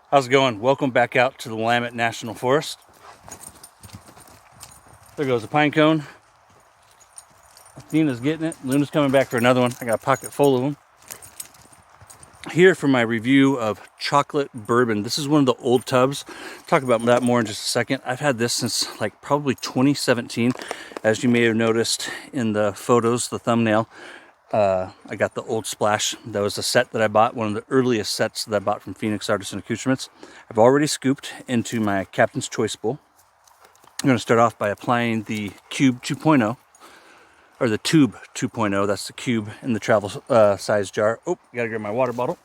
How's it going? Welcome back out to the Willamette National Forest. There goes a pine cone. Nina's getting it. Luna's coming back for another one. I got a pocket full of them. Here for my review of chocolate bourbon. This is one of the old tubs. Talk about that more in just a second. I've had this since like probably 2017. As you may have noticed in the photos, the thumbnail, I got the Old Splash. That was a set that I bought, one of the earliest sets that I bought from Phoenix Artisan Accoutrements. I've already scooped into my Captain's Choice bowl. I'm going to start off by applying the Cube 2.0, or the Tube 2.0. That's the cube in the travel size jar. Oh, gotta grab my water bottle.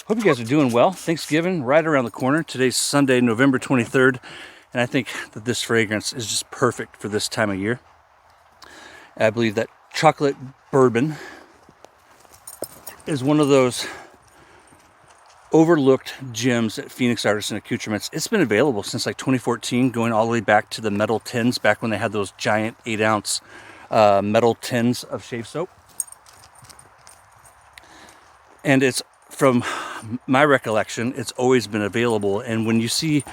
Hope you guys are doing well. Thanksgiving right around the corner. Today's Sunday, November 23rd, and I think that this fragrance is just perfect for this time of year. I believe that chocolate bourbon is one of those overlooked gems at Phoenix Artisan Accoutrements. It's been available since like 2014, going all the way back to the metal tins, back when they had those giant 8-ounce metal tins of shave soap. And it's, from my recollection, it's always been available. And when you see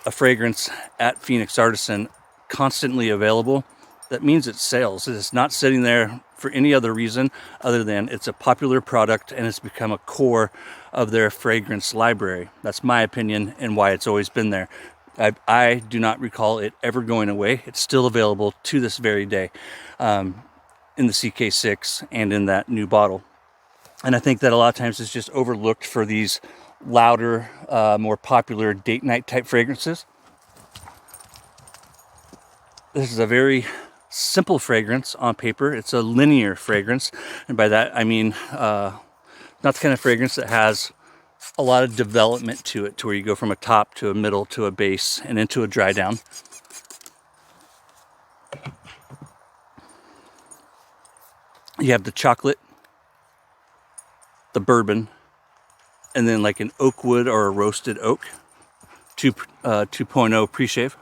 a fragrance at Phoenix Artisan constantly available, that means it sells. It's not sitting there for any other reason other than it's a popular product and it's become a core of their fragrance library. That's my opinion and why it's always been there. I do not recall it ever going away. It's still available to this very day in the CK6 and in that new bottle. And I think that a lot of times it's just overlooked for these louder, more popular date night type fragrances. This is a very simple fragrance on paper. It's a linear fragrance, and by that I mean not the kind of fragrance that has a lot of development to it, to where you go from a top to a middle to a base and into a dry down. You have the chocolate, the bourbon, and then like an oak wood or a roasted oak 2.0 pre-shave.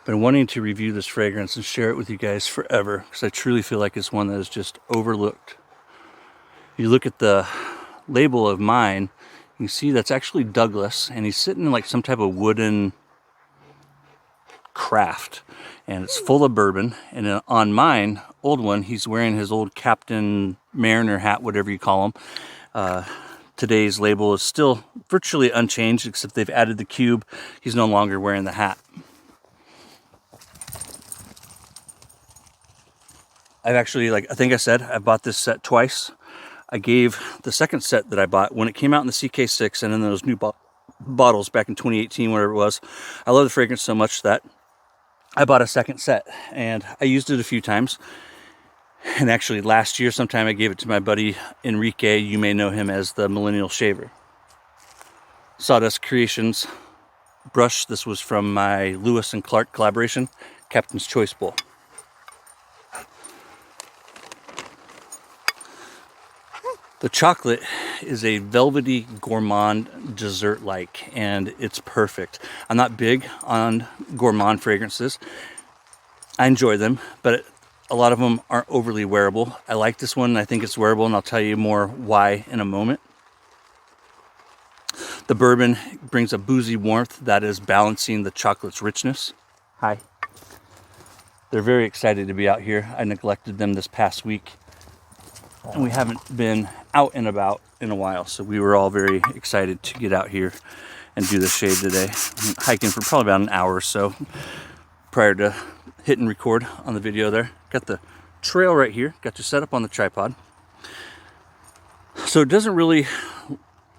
Been wanting to review this fragrance and share it with you guys forever, because I truly feel like it's one that is just overlooked. You look at the label of mine, you see that's actually Douglas, and he's sitting in like some type of wooden craft, and it's full of bourbon. And on mine, old one, he's wearing his old Captain Mariner hat, whatever you call him. Today's label is still virtually unchanged, except they've added the cube. He's no longer wearing the hat. I've actually, like I think I said, I bought this set twice. I gave the second set that I bought when it came out in the CK6 and in those new bottles back in 2018, whatever it was. I love the fragrance so much that I bought a second set, and I used it a few times. And actually last year sometime I gave it to my buddy Enrique. You may know him as the Millennial Shaver. Sawdust Creations brush. This was from my Lewis and Clark collaboration, Captain's Choice Bowl. The chocolate is a velvety gourmand dessert-like, and it's perfect. I'm not big on gourmand fragrances. I enjoy them, but a lot of them aren't overly wearable. I like this one, and I think it's wearable, and I'll tell you more why in a moment. The bourbon brings a boozy warmth that is balancing the chocolate's richness. Hi. They're very excited to be out here. I neglected them this past week, and we haven't been out and about in a while, so we were all very excited to get out here and do the shave today. I'm hiking for probably about an hour or so prior to hitting record on the video there. Got the trail right here, got to set up on the tripod. So it doesn't really,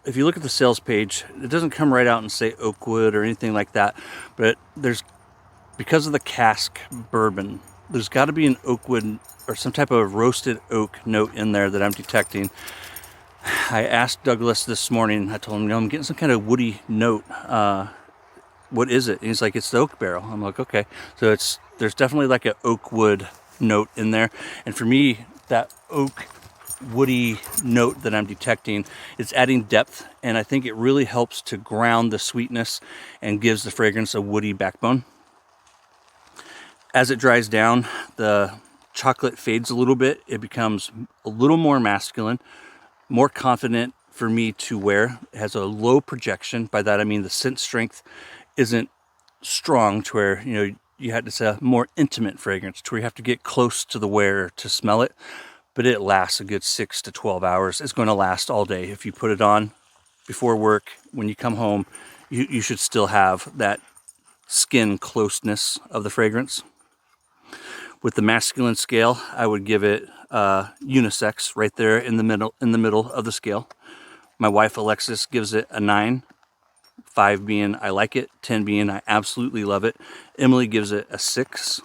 if you look at the sales page, it doesn't come right out and say oak wood or anything like that, but there's, because of the cask bourbon, there's got to be an oak wood or some type of roasted oak note in there that I'm detecting. I asked Douglas this morning, I told him, I'm getting some kind of woody note. What is it? And he's like, it's the oak barrel. I'm like, okay. So there's definitely like an oak wood note in there. And for me, that oak woody note that I'm detecting, it's adding depth. And I think it really helps to ground the sweetness and gives the fragrance a woody backbone. As it dries down, the chocolate fades a little bit. It becomes a little more masculine, more confident for me to wear. It has a low projection. By that I mean the scent strength isn't strong to where, you know, it's a more intimate fragrance to where you have to get close to the wearer to smell it. But it lasts a good 6 to 12 hours. It's going to last all day. If you put it on before work, when you come home, you should still have that skin closeness of the fragrance. With the masculine scale, I would give it unisex right there in the middle of the scale. My wife Alexis gives it a 9, 5 being I like it, 10 being I absolutely love it. Emily gives it a 6.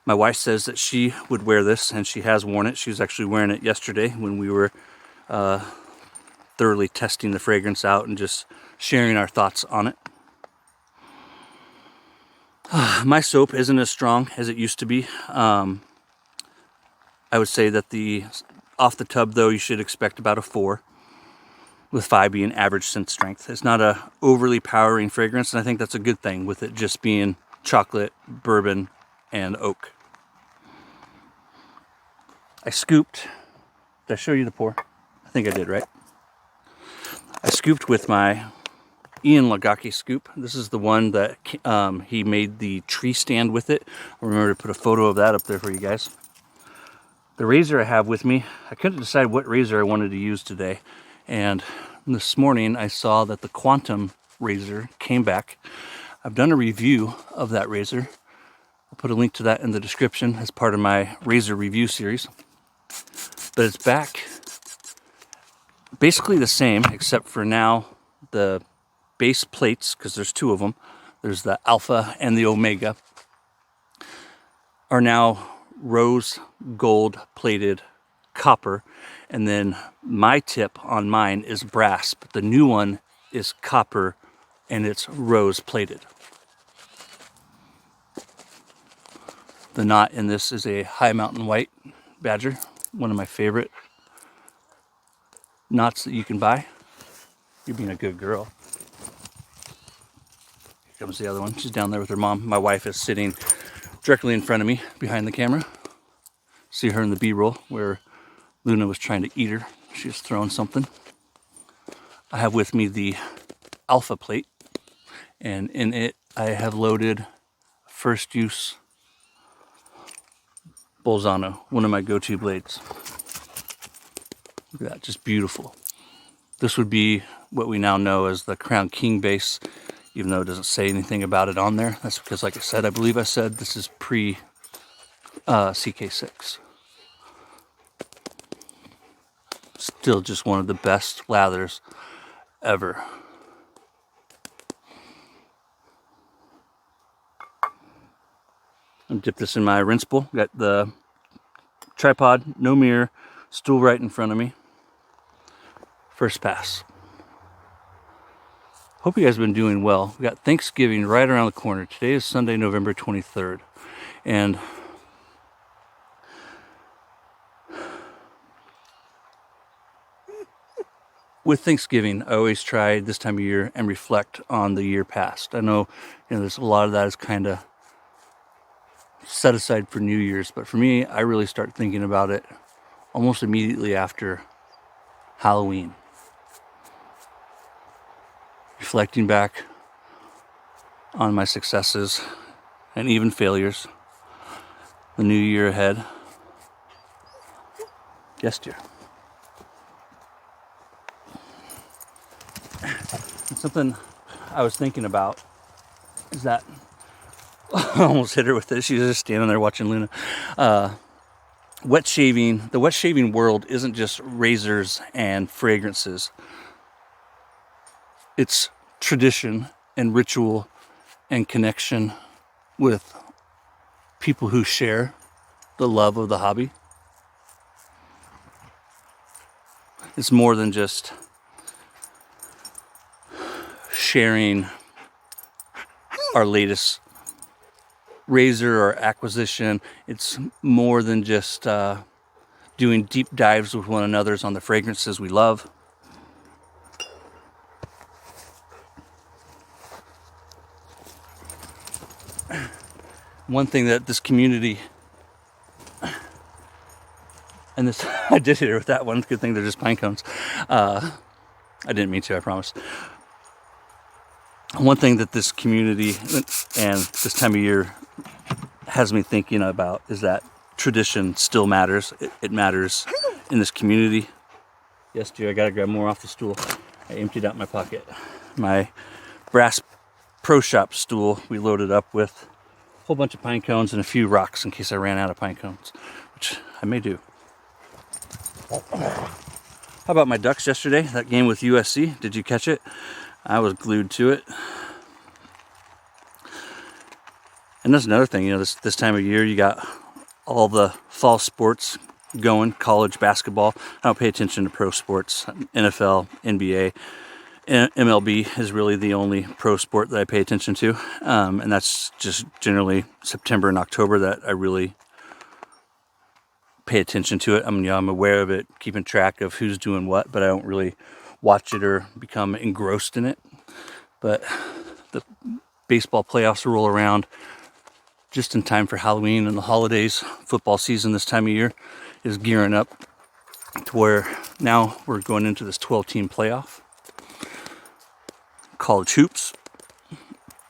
My wife says that she would wear this, and she has worn it. She was actually wearing it yesterday when we were thoroughly testing the fragrance out and just sharing our thoughts on it. My soap isn't as strong as it used to be. I would say that off the tub though, you should expect about a 4, with 5 being average scent strength. It's not a overly powering fragrance, and I think that's a good thing with it just being chocolate, bourbon, and oak. I scooped. Did I show you the pour? I think I did, right? I scooped with my Ian Lagaki scoop. This is the one that he made the tree stand with it. I'll remember to put a photo of that up there for you guys. The razor I have with me, I couldn't decide what razor I wanted to use today. And this morning I saw that the Quantum razor came back. I've done a review of that razor. I'll put a link to that in the description as part of my razor review series. But it's back basically the same, except for now the base plates, because there's 2 of them, there's the Alpha and the Omega, are now rose gold plated copper, and then my tip on mine is brass, but the new one is copper and it's rose plated. The knot in this is a High Mountain White Badger, one of my favorite knots that you can buy. You're being a good girl. Here comes the other one. She's down there with her mom. My wife is sitting directly in front of me behind the camera. See her in the B-roll where Luna was trying to eat her. She was throwing something. I have with me the Alpha plate, and in it I have loaded First Use Bolzano, one of my go-to blades. Look at that, just beautiful. This would be what we now know as the Crown King base, even though it doesn't say anything about it on there. That's because, like I said, I believe I said this is pre CK6. Still just one of the best lathers ever. I'll dip this in my rinse bowl. Got the tripod, no mirror, stool right in front of me. First pass. Hope you guys have been doing well. We got Thanksgiving right around the corner. Today is Sunday, November 23rd. And with Thanksgiving, I always try this time of year and reflect on the year past. I know, there's a lot of that is kind of set aside for New Year's, but for me, I really start thinking about it almost immediately after Halloween. Reflecting back on my successes and even failures, the new year ahead. Yes, dear. And something I was thinking about is that I almost hit her with this. She's just standing there watching Luna. The wet shaving world isn't just razors and fragrances. It's tradition and ritual and connection with people who share the love of the hobby. It's more than just sharing our latest razor or acquisition. It's more than just doing deep dives with one another on the fragrances we love. One thing that this community, and this, I did hit it with that one. Good thing they're just pine cones. I didn't mean to, I promise. One thing that this community and this time of year has me thinking about is that tradition still matters. It matters in this community. Yes, dear, I gotta grab more off the stool. I emptied out my pocket. My brass pro shop stool we loaded up with a whole bunch of pine cones and a few rocks in case I ran out of pine cones, which I may do. How about my Ducks yesterday? That game with USC, did you catch it? I was glued to it. And that's another thing, you know, this time of year you got all the fall sports going, college basketball. I don't pay attention to pro sports, NFL, NBA. MLB is really the only pro sport that I pay attention to. And that's just generally September and October that I really pay attention to it. I mean, you know, I'm aware of it, keeping track of who's doing what, but I don't really watch it or become engrossed in it. But the baseball playoffs roll around just in time for Halloween and the holidays. Football season this time of year is gearing up to where now we're going into this 12-team playoff. College hoops,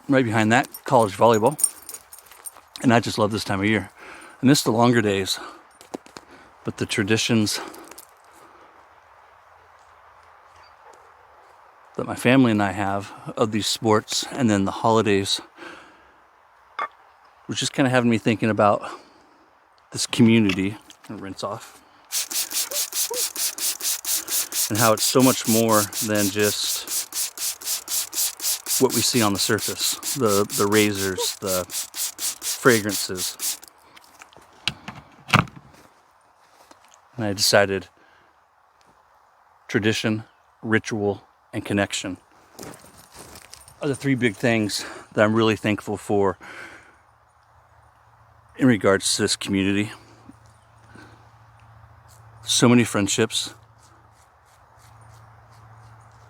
right behind that, college volleyball. And I just love this time of year. I miss the longer days, but the traditions that my family and I have of these sports and then the holidays was just kind of having me thinking about this community, and rinse off, and how it's so much more than just what we see on the surface, the razors, the fragrances. And I decided tradition, ritual, and connection are the three big things that I'm really thankful for in regards to this community. So many friendships,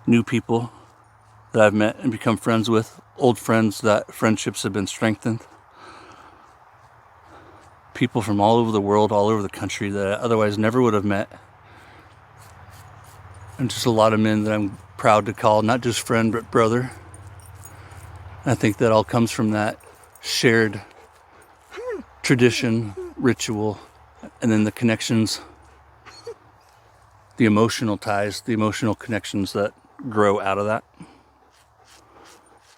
new people that I've met and become friends with, old friends that friendships have been strengthened, people from all over the world, all over the country that I otherwise never would have met, and just a lot of men that I'm proud to call not just friend but brother. And I think that all comes from that shared tradition, ritual, and then the connections, the emotional ties, the emotional connections that grow out of that.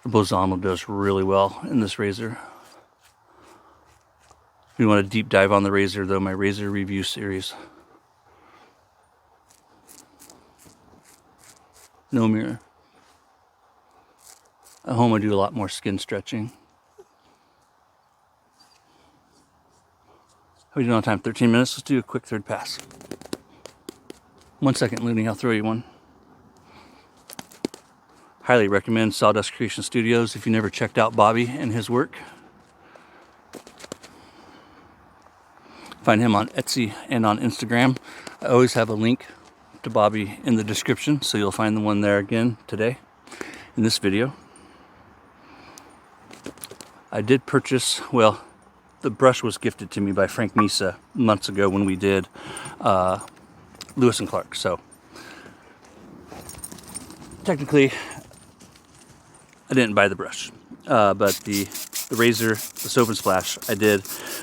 The Bozano does really well in this razor. If you want a deep dive on the razor, though, my razor review series. No mirror. At home I do a lot more skin stretching. How are we doing on time? 13 minutes? Let's do a quick third pass. 1 second, Looney, I'll throw you one. Highly recommend Sawdust Creation Studios if you never checked out Bobby and his work. Find him on Etsy and on Instagram. I always have a link to Bobby in the description, so you'll find the one there again today in this video. I did purchase, well, the brush was gifted to me by Frank Misa months ago when we did Lewis and Clark. So technically, I didn't buy the brush, but the razor, the Soap and Splash, I did.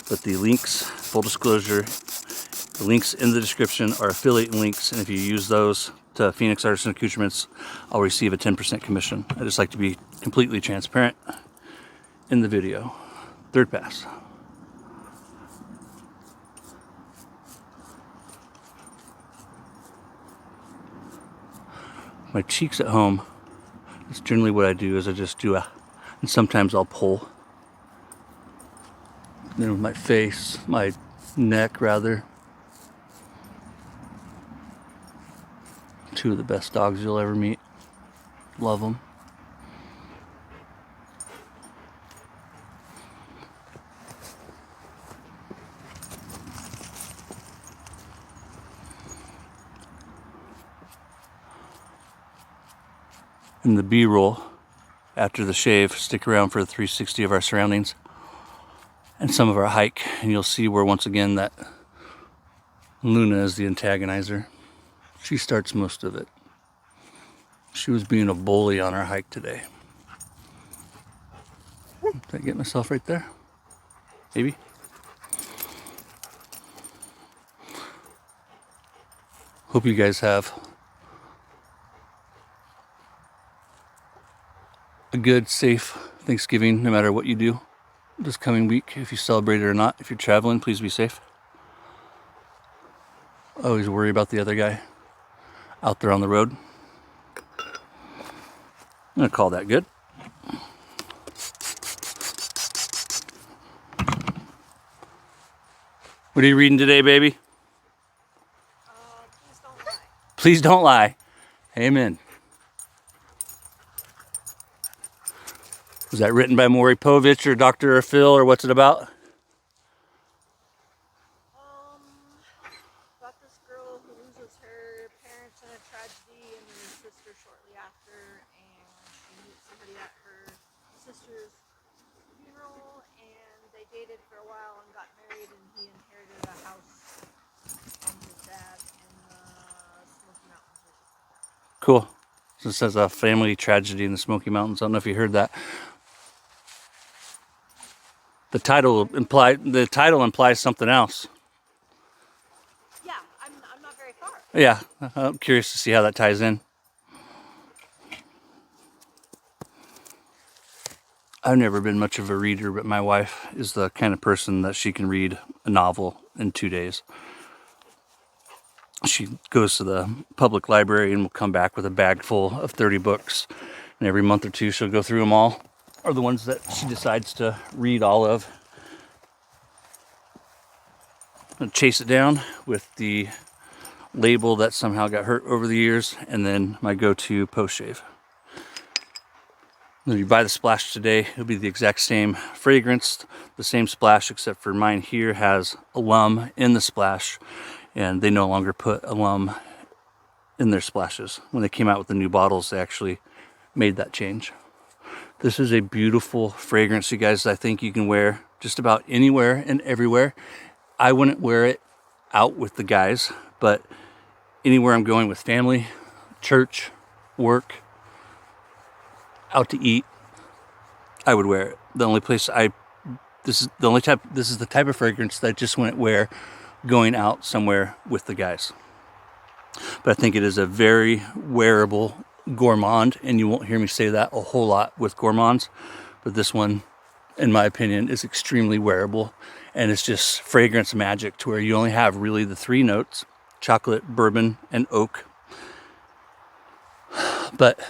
But the links, full disclosure, the links in the description are affiliate links, and if you use those to Phoenix Artisan Accoutrements, I'll receive a 10% commission. I just like to be completely transparent in the video. Third pass. My cheeks at home, that's generally what I do, is I just do and sometimes I'll pull. And then with my face, my neck rather. Two of the best dogs you'll ever meet. Love them. In the B-roll, after the shave, stick around for the 360 of our surroundings. and some of our hike, and you'll see where once again that Luna is the antagonizer. She starts most of it. She was being a bully on our hike today. Did I get myself right there? Maybe. Hope you guys have a good, safe Thanksgiving, no matter what you do this coming week. If you celebrate it or not, if you're traveling, please be safe. I always worry about the other guy out there on the road. I'm gonna call that good. What are you reading today, baby? Please don't lie. Please don't lie. Amen. Was that written by Maury Povich or Dr. Phil, or what's it about? About this girl who loses her parents in a tragedy and then her sister shortly after, and she meets somebody at her sister's funeral, and they dated for a while and got married, and he inherited a house from his dad in the Smoky Mountains or something like that. Cool. So it says a family tragedy in the Smoky Mountains. I don't know if you heard that. The title implies something else. Yeah, I'm not very far. Yeah, I'm curious to see how that ties in. I've never been much of a reader, but my wife is the kind of person that she can read a novel in 2 days. She goes to the public library and will come back with a bag full of 30 books. And every month or two, she'll go through them all, or the ones that she decides to read all of. I'm gonna chase it down with the label that somehow got hurt over the years, and then my go-to post-shave. When you buy the splash today, it'll be the exact same fragrance, the same splash, except for mine here has alum in the splash, and they no longer put alum in their splashes. When they came out with the new bottles, they actually made that change. This is a beautiful fragrance, you guys. I think you can wear just about anywhere and everywhere. I wouldn't wear it out with the guys, but anywhere I'm going with family, church, work, out to eat, I would wear it. This is the type of fragrance that I just wouldn't wear going out somewhere with the guys. But I think it is a very wearable gourmand, and you won't hear me say that a whole lot with gourmands, but this one, in my opinion, is extremely wearable, and it's just fragrance magic to where you only have really the 3 notes: chocolate, bourbon, and oak. But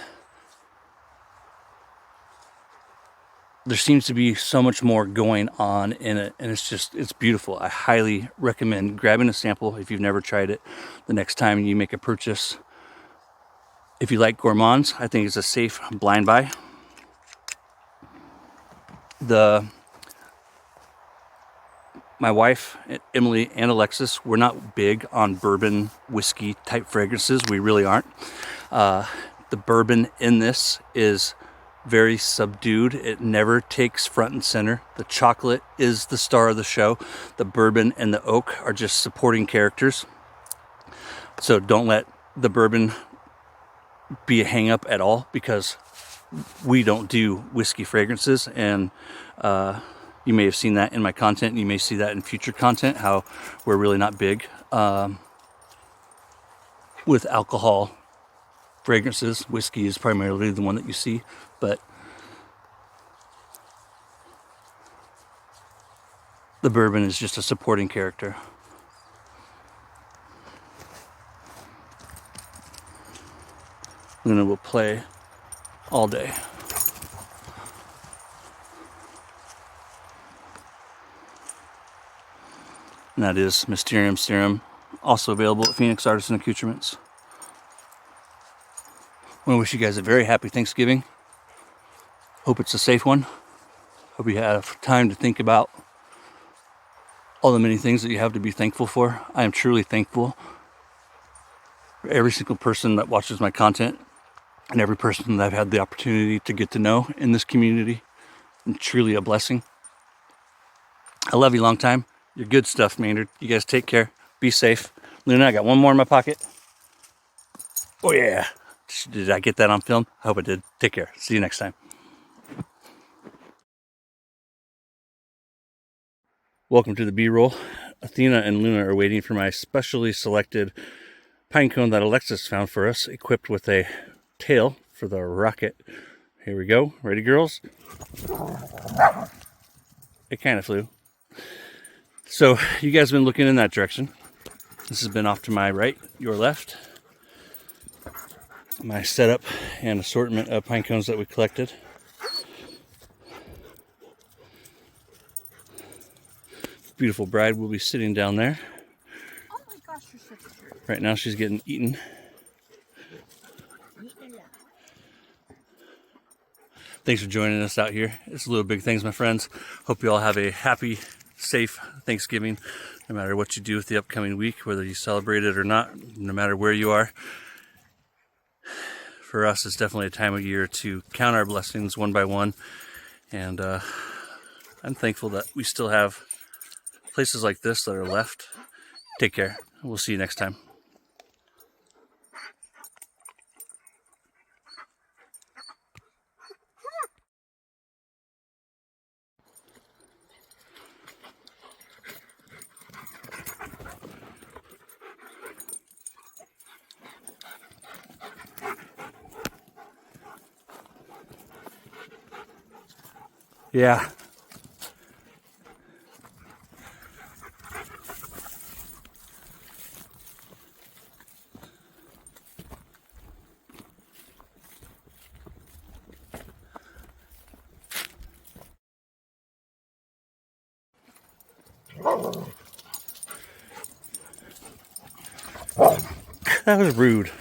there seems to be so much more going on in it, and it's beautiful. I highly recommend grabbing a sample if you've never tried it the next time you make a purchase. If you like gourmands, I think it's a safe blind buy. My wife, Emily, and Alexis, we're not big on bourbon whiskey type fragrances. We really aren't. The bourbon in this is very subdued. It never takes front and center. The chocolate is the star of the show. The bourbon and the oak are just supporting characters. So don't let the bourbon be a hang up at all, because we don't do whiskey fragrances, and you may have seen that in my content, and you may see that in future content, how we're really not big with alcohol fragrances. Whiskey is primarily the one that you see, but the bourbon is just a supporting character. Luna will play all day. And that is Mysterium Serum, also available at Phoenix Artisan Accoutrements. I want to wish you guys a very happy Thanksgiving. Hope it's a safe one. Hope you have time to think about all the many things that you have to be thankful for. I am truly thankful for every single person that watches my content and every person that I've had the opportunity to get to know in this community. And truly a blessing. I love you long time. You're good stuff, Maynard. You guys take care. Be safe. Luna, I got one more in my pocket. Oh yeah. Did I get that on film? I hope I did. Take care. See you next time. Welcome to the B-roll. Athena and Luna are waiting for my specially selected pine cone that Alexis found for us, equipped with a tail for the rocket. Here we go. Ready, girls? It kind of flew. So you guys have been looking in that direction. This has been off to my right, your left. My setup and assortment of pine cones that we collected. Beautiful bride will be sitting down there. Oh my gosh, you're such a jerk. Right now she's getting eaten. Thanks for joining us out here. It's Little Big Things, my friends. Hope you all have a happy, safe Thanksgiving, no matter what you do with the upcoming week, whether you celebrate it or not, no matter where you are. For us, it's definitely a time of year to count our blessings one by one. And I'm thankful that we still have places like this that are left. Take care. We'll see you next time. Yeah. That was rude.